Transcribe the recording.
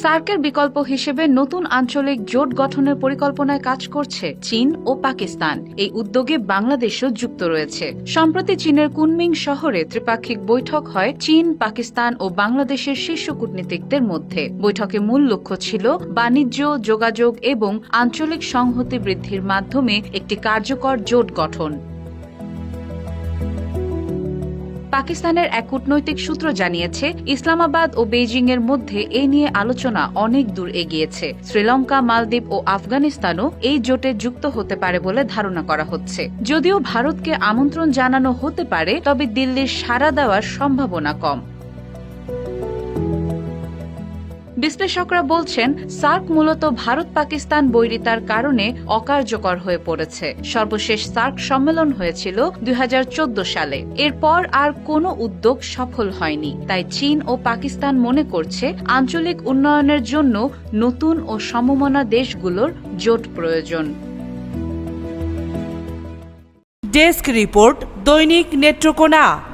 সার্কের বিকল্প হিসেবে নতুন আঞ্চলিক জোট গঠনের পরিকল্পনায় কাজ করছে চীন ও পাকিস্তান। এই উদ্যোগে বাংলাদেশও যুক্ত রয়েছে। সম্প্রতি চীনের কুনমিং শহরে ত্রিপাক্ষিক বৈঠক হয় চীন, পাকিস্তান ও বাংলাদেশের শীর্ষ কূটনীতিকদের মধ্যে। বৈঠকে মূল লক্ষ্য ছিল বাণিজ্য, যোগাযোগ এবং আঞ্চলিক সংহতি বৃদ্ধির মাধ্যমে একটি কার্যকর জোট গঠন। পাকিস্তানের এক কূটনৈতিক সূত্র জানিয়েছে, ইসলামাবাদ ও বেইজিং এর মধ্যে এ নিয়ে আলোচনা অনেক দূর এগিয়েছে। শ্রীলঙ্কা, মালদ্বীপ ও আফগানিস্তানও এই জোটে যুক্ত হতে পারে বলে ধারণা করা হচ্ছে। যদিও ভারতকে আমন্ত্রণ জানানো হতে পারে, তবে দিল্লির সাড়া দেওয়ার সম্ভাবনা কম। বিশ্লেষকরা বলছেন, সার্ক মূলত ভারত পাকিস্তান বৈরিতার কারণে অকার্যকর হয়ে পড়েছে। সর্বশেষ সার্ক সম্মেলন হয়েছিল 2014 সালে। এরপর আর কোনো উদ্যোগ সফল হয়নি। তাই চীন ও পাকিস্তান মনে করছে, আঞ্চলিক উন্নয়নের জন্য নতুন ও সমমনা দেশগুলোর জোট প্রয়োজন। ডেস্ক রিপোর্ট, দৈনিক নেত্রকোনা।